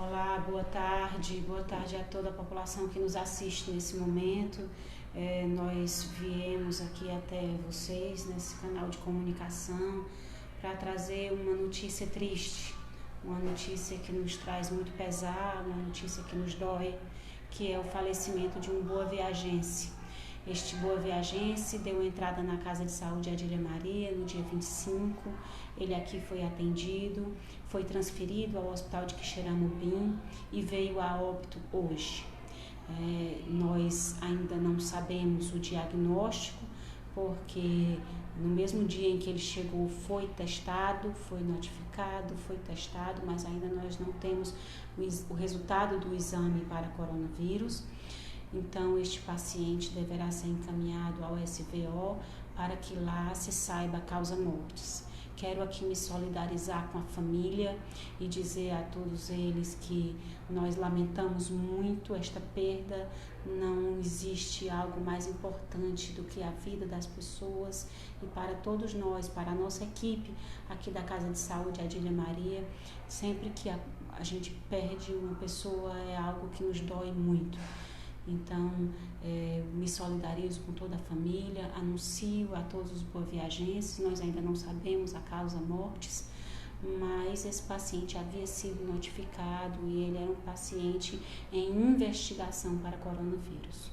Olá, boa tarde a toda a população que nos assiste nesse momento. Nós viemos aqui até vocês nesse canal de comunicação para trazer uma notícia triste, uma notícia que nos traz muito pesar, uma notícia que nos dói, que é o falecimento de um boaviagense. Este boaviagense deu entrada na Casa de Saúde Adília Maria no dia 25, ele aqui foi atendido, foi transferido ao Hospital de Quixeramobim e veio a óbito hoje. Nós ainda não sabemos o diagnóstico, porque no mesmo dia em que ele chegou foi testado, foi notificado, foi testado, mas ainda nós não temos o resultado do exame para coronavírus. Então, este paciente deverá ser encaminhado ao SVO para que lá se saiba a causa mortis. Quero aqui me solidarizar com a família e dizer a todos eles que nós lamentamos muito esta perda. Não existe algo mais importante do que a vida das pessoas, e para todos nós, para a nossa equipe aqui da Casa de Saúde Adília Maria, sempre que a gente perde uma pessoa é algo que nos dói muito. Então, me solidarizo com toda a família, anuncio a todos os boaviagenses, nós ainda não sabemos a causa mortis, mas esse paciente havia sido notificado e ele era um paciente em investigação para coronavírus.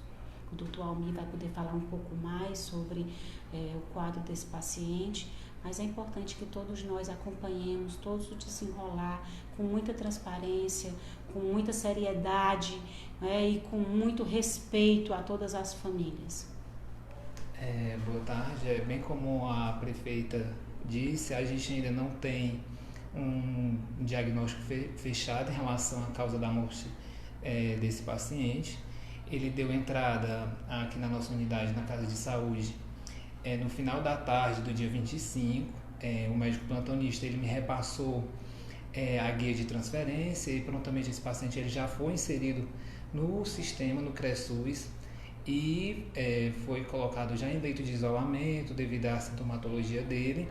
O doutor Almir vai poder falar um pouco mais sobre o quadro desse paciente, mas é importante que todos nós acompanhemos todos o desenrolar com muita transparência, com muita seriedade, e com muito respeito a todas as famílias. Boa tarde. Bem como a prefeita disse, a gente ainda não tem um diagnóstico fechado em relação à causa da morte desse paciente. Ele deu entrada aqui na nossa unidade, na Casa de Saúde, no final da tarde do dia 25. O médico plantonista ele me repassou a guia de transferência e prontamente esse paciente ele já foi inserido no sistema, no CRESUS, e foi colocado já em leito de isolamento devido à sintomatologia dele,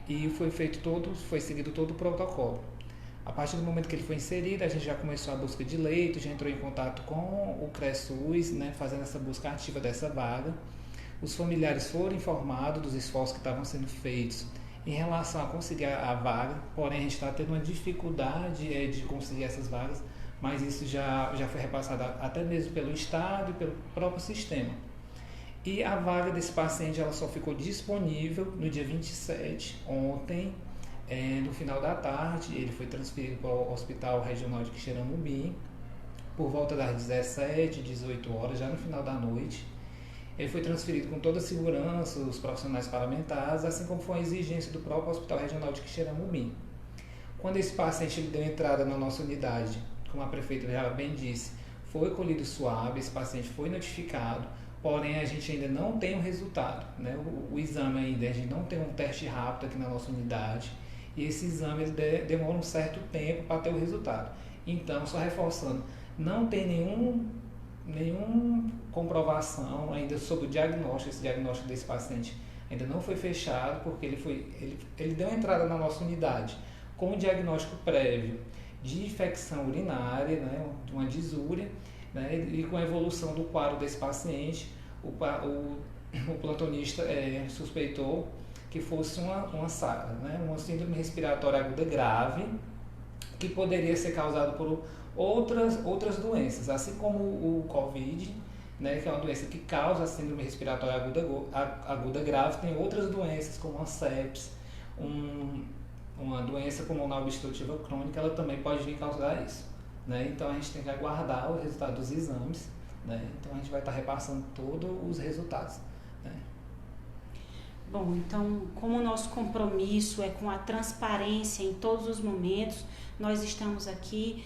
e foi seguido todo o protocolo. A partir do momento que ele foi inserido, a gente já começou a busca de leito, já entrou em contato com o CRESUS, fazendo essa busca ativa dessa vaga. Os familiares foram informados dos esforços que estavam sendo feitos em relação a conseguir a vaga, porém a gente está tendo uma dificuldade de conseguir essas vagas, mas isso já foi repassado até mesmo pelo Estado e pelo próprio sistema. E a vaga desse paciente ela só ficou disponível no dia 27, ontem, no final da tarde. Ele foi transferido para o Hospital Regional de Quixeramobim por volta das 17, 18 horas, já no final da noite. Ele foi transferido com toda a segurança, os profissionais parlamentares, assim como foi a exigência do próprio Hospital Regional de Quixeramobim. Quando esse paciente deu entrada na nossa unidade, como a prefeita já bem disse, foi colhido suave, esse paciente foi notificado, porém a gente ainda não tem o resultado, o exame ainda, a gente não tem um teste rápido aqui na nossa unidade, e esse exame ele demora um certo tempo para ter o resultado. Então, só reforçando, não tem nenhuma comprovação ainda sobre o diagnóstico. Esse diagnóstico desse paciente ainda não foi fechado, porque ele deu entrada na nossa unidade com um diagnóstico prévio de infecção urinária, de uma disúria, e com a evolução do quadro desse paciente, o plantonista suspeitou que fosse uma SARA, uma síndrome respiratória aguda grave, que poderia ser causada por outras doenças, assim como o COVID, que é uma doença que causa a síndrome respiratória aguda grave. Tem outras doenças como a sepsis, uma doença pulmonar obstrutiva crônica, ela também pode vir causar isso. Então a gente tem que aguardar o resultado dos exames, então a gente vai estar repassando todos os resultados. Bom, então, como o nosso compromisso é com a transparência em todos os momentos, nós estamos aqui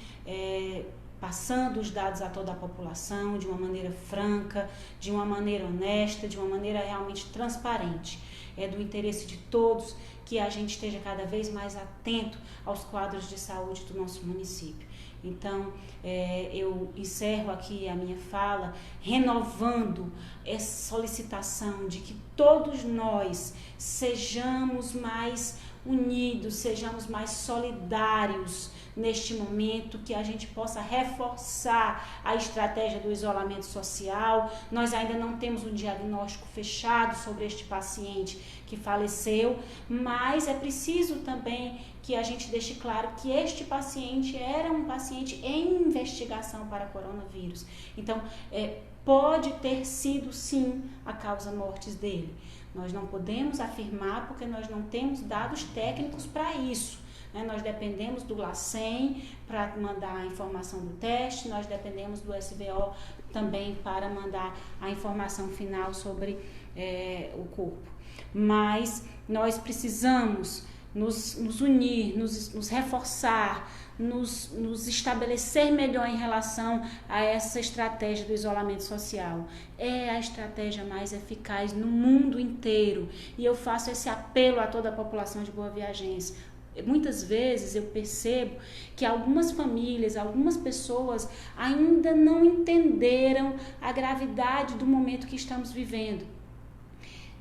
passando os dados a toda a população de uma maneira franca, de uma maneira honesta, de uma maneira realmente transparente. É do interesse de todos que a gente esteja cada vez mais atento aos quadros de saúde do nosso município. Então, eu encerro aqui a minha fala renovando essa solicitação de que todos nós sejamos mais unidos, sejamos mais solidários neste momento, que a gente possa reforçar a estratégia do isolamento social. Nós ainda não temos um diagnóstico fechado sobre este paciente que faleceu, mas é preciso também que a gente deixe claro que este paciente era um paciente em investigação para coronavírus. Então, pode ter sido sim a causa mortis dele. Nós não podemos afirmar porque nós não temos dados técnicos para isso. Nós dependemos do LACEN para mandar a informação do teste, nós dependemos do SVO também para mandar a informação final sobre o corpo. Mas nós precisamos nos unir, nos reforçar, nos estabelecer melhor em relação a essa estratégia do isolamento social. É a estratégia mais eficaz no mundo inteiro. E eu faço esse apelo a toda a população de Boa Viagense. Muitas vezes eu percebo que algumas famílias, algumas pessoas ainda não entenderam a gravidade do momento que estamos vivendo.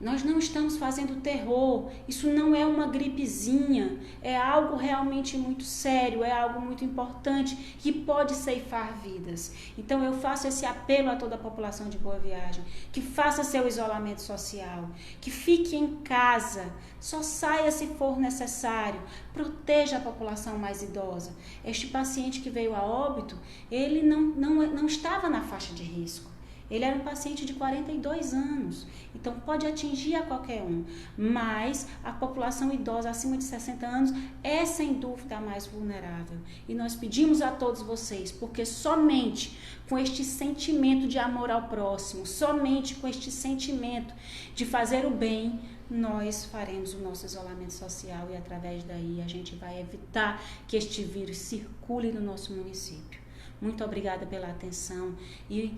Nós não estamos fazendo terror, isso não é uma gripezinha, é algo realmente muito sério, é algo muito importante que pode ceifar vidas. Então eu faço esse apelo a toda a população de Boa Viagem, que faça seu isolamento social, que fique em casa, só saia se for necessário, proteja a população mais idosa. Este paciente que veio a óbito, ele não estava na faixa de risco. Ele era um paciente de 42 anos, então pode atingir a qualquer um, mas a população idosa acima de 60 anos é sem dúvida a mais vulnerável. E nós pedimos a todos vocês, porque somente com este sentimento de amor ao próximo, somente com este sentimento de fazer o bem, nós faremos o nosso isolamento social e através daí a gente vai evitar que este vírus circule no nosso município. Muito obrigada pela atenção e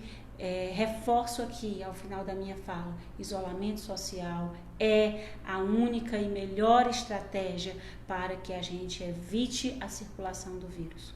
reforço aqui ao final da minha fala, isolamento social é a única e melhor estratégia para que a gente evite a circulação do vírus.